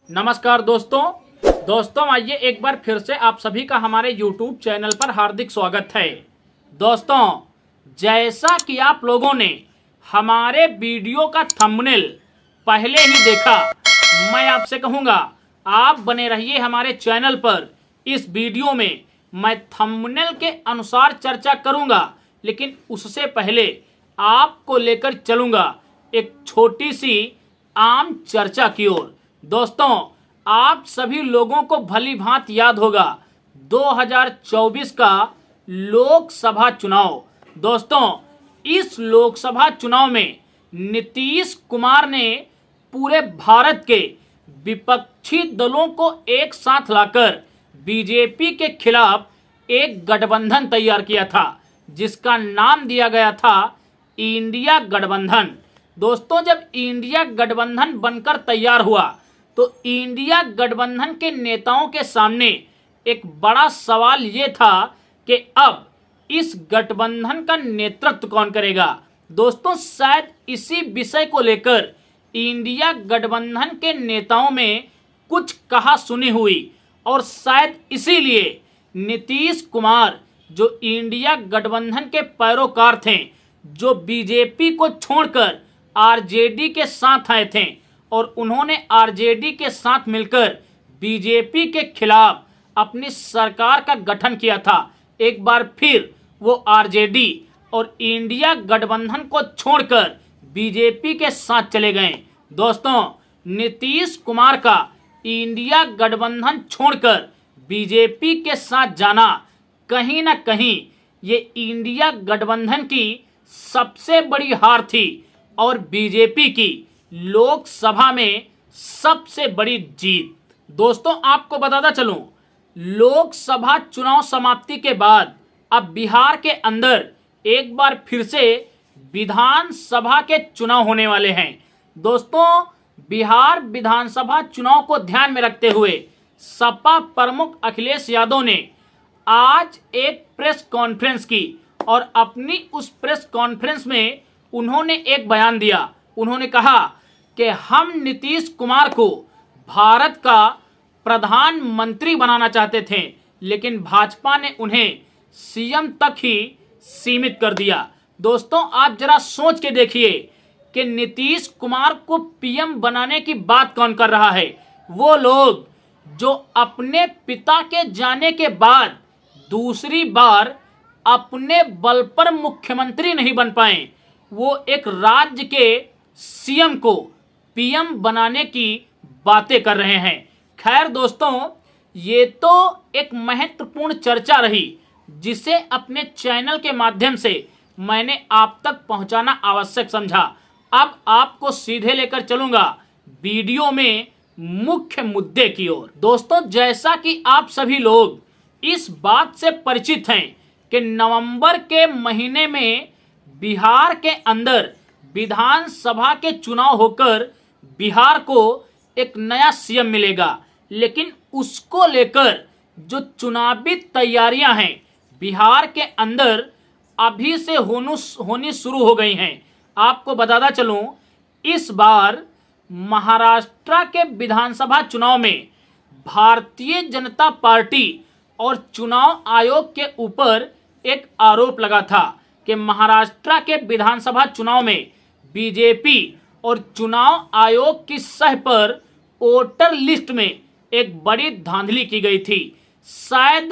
नमस्कार दोस्तों आइए एक बार फिर से आप सभी का हमारे YouTube चैनल पर हार्दिक स्वागत है। दोस्तों, जैसा कि आप लोगों ने हमारे वीडियो का थंबनेल पहले ही देखा, मैं आपसे कहूँगा आप बने रहिए हमारे चैनल पर। इस वीडियो में मैं थंबनेल के अनुसार चर्चा करूँगा, लेकिन उससे पहले आपको लेकर चलूँगा एक छोटी सी आम चर्चा की ओर। दोस्तों, आप सभी लोगों को भली भांति याद होगा 2024 का लोकसभा चुनाव। दोस्तों, इस लोकसभा चुनाव में नीतीश कुमार ने पूरे भारत के विपक्षी दलों को एक साथ लाकर बीजेपी के खिलाफ एक गठबंधन तैयार किया था, जिसका नाम दिया गया था इंडिया गठबंधन। दोस्तों, जब इंडिया गठबंधन बनकर तैयार हुआ तो इंडिया गठबंधन के नेताओं के सामने एक बड़ा सवाल ये था कि अब इस गठबंधन का नेतृत्व कौन करेगा। दोस्तों, शायद इसी विषय को लेकर इंडिया गठबंधन के नेताओं में कुछ कहा सुनी हुई और शायद इसीलिए नीतीश कुमार, जो इंडिया गठबंधन के पैरोकार थे, जो बीजेपी को छोड़कर आरजेडी के साथ आए थे और उन्होंने आरजेडी के साथ मिलकर बीजेपी के खिलाफ अपनी सरकार का गठन किया था। एक बार फिर वो आरजेडी और इंडिया गठबंधन को छोड़कर बीजेपी के साथ चले गए। दोस्तों, नीतीश कुमार का इंडिया गठबंधन छोड़कर बीजेपी के साथ जाना कहीं ना कहीं ये इंडिया गठबंधन की सबसे बड़ी हार थी और बीजेपी की लोकसभा में सबसे बड़ी जीत। दोस्तों, आपको बताता चलूं, लोकसभा चुनाव समाप्ति के बाद अब बिहार के अंदर एक बार फिर से विधानसभा के चुनाव होने वाले हैं। दोस्तों, बिहार विधानसभा चुनाव को ध्यान में रखते हुए सपा प्रमुख अखिलेश यादव ने आज एक प्रेस कॉन्फ्रेंस की और अपनी उस प्रेस कॉन्फ्रेंस में उन्होंने एक बयान दिया। उन्होंने कहा कि हम नीतीश कुमार को भारत का प्रधानमंत्री बनाना चाहते थे, लेकिन भाजपा ने उन्हें सीएम तक ही सीमित कर दिया। दोस्तों, आप जरा सोच के देखिए कि नीतीश कुमार को पीएम बनाने की बात कौन कर रहा है। वो लोग जो अपने पिता के जाने के बाद दूसरी बार अपने बल पर मुख्यमंत्री नहीं बन पाए, वो एक राज्य के सीएम को पीएम बनाने की बातें कर रहे हैं। खैर दोस्तों, ये तो एक महत्वपूर्ण चर्चा रही, जिसे अपने चैनल के माध्यम से मैंने आप तक पहुंचाना आवश्यक समझा। अब आपको सीधे लेकर चलूंगा वीडियो में मुख्य मुद्दे की ओर। दोस्तों, जैसा कि आप सभी लोग इस बात से परिचित हैं कि नवंबर के महीने में बिहार के अंदर विधानसभा के चुनाव होकर बिहार को एक नया सीएम मिलेगा, लेकिन उसको लेकर जो चुनावी तैयारियां हैं बिहार के अंदर अभी से होनी शुरू हो गई हैं। आपको बताता चलूं, इस बार महाराष्ट्र के विधानसभा चुनाव में भारतीय जनता पार्टी और चुनाव आयोग के ऊपर एक आरोप लगा था कि महाराष्ट्र के विधानसभा चुनाव में बीजेपी और चुनाव आयोग की सह पर वोटर लिस्ट में एक बड़ी धांधली की गई थी। शायद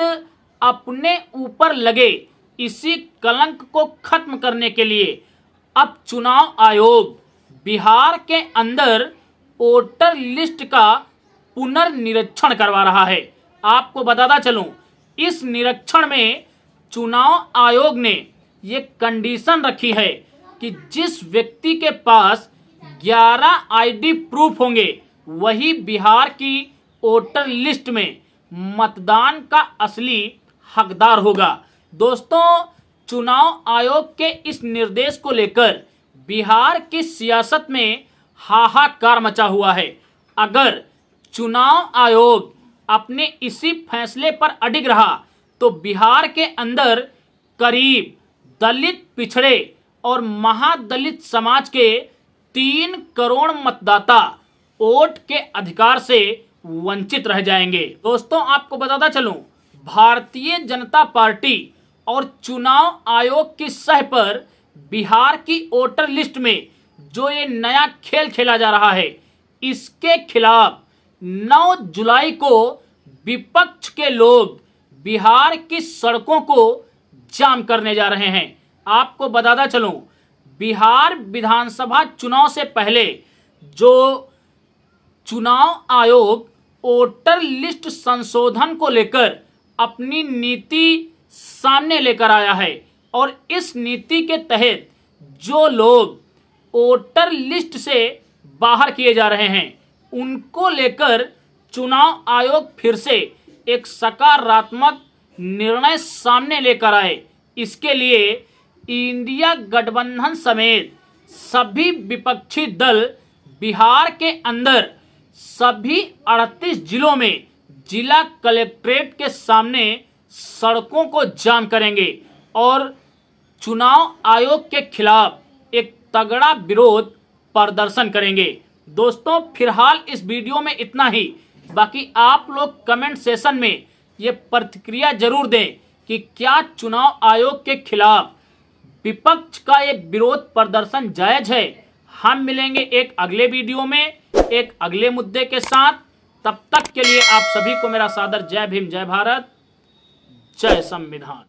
अपने ऊपर लगे इसी कलंक को खत्म करने के लिए अब चुनाव आयोग बिहार के अंदर वोटर लिस्ट का पुनर्निरीक्षण करवा रहा है। आपको बताता चलूं, इस निरीक्षण में चुनाव आयोग ने ये कंडीशन रखी है कि जिस व्यक्ति के पास 11 आईडी प्रूफ होंगे वही बिहार की वोटर लिस्ट में मतदान का असली हकदार होगा। दोस्तों, चुनाव आयोग के इस निर्देश को लेकर बिहार की सियासत में हाहाकार मचा हुआ है। अगर चुनाव आयोग अपने इसी फैसले पर अडिग रहा तो बिहार के अंदर करीब दलित, पिछड़े और महादलित समाज के 3 करोड़ मतदाता वोट के अधिकार से वंचित रह जाएंगे। दोस्तों आपको बताता चलूं, भारतीय जनता पार्टी और चुनाव आयोग की सह पर बिहार की वोटर लिस्ट में जो ये नया खेल खेला जा रहा है, इसके खिलाफ 9 जुलाई को विपक्ष के लोग बिहार की सड़कों को जाम करने जा रहे हैं। आपको बताता चलूं, बिहार विधानसभा चुनाव से पहले जो चुनाव आयोग वोटर लिस्ट संशोधन को लेकर अपनी नीति सामने लेकर आया है और इस नीति के तहत जो लोग वोटर लिस्ट से बाहर किए जा रहे हैं, उनको लेकर चुनाव आयोग फिर से एक सकारात्मक निर्णय सामने लेकर आए। इसके लिए इंडिया गठबंधन समेत सभी विपक्षी दल बिहार के अंदर सभी 38 जिलों में जिला कलेक्ट्रेट के सामने सड़कों को जाम करेंगे और चुनाव आयोग के खिलाफ एक तगड़ा विरोध प्रदर्शन करेंगे। दोस्तों फिलहाल इस वीडियो में इतना ही। बाकी आप लोग कमेंट सेशन में ये प्रतिक्रिया जरूर दें कि क्या चुनाव आयोग के खिलाफ विपक्ष का ये विरोध प्रदर्शन जायज है। हम मिलेंगे एक अगले वीडियो में एक अगले मुद्दे के साथ। तब तक के लिए आप सभी को मेरा सादर जय भीम, जय भारत, जय संविधान।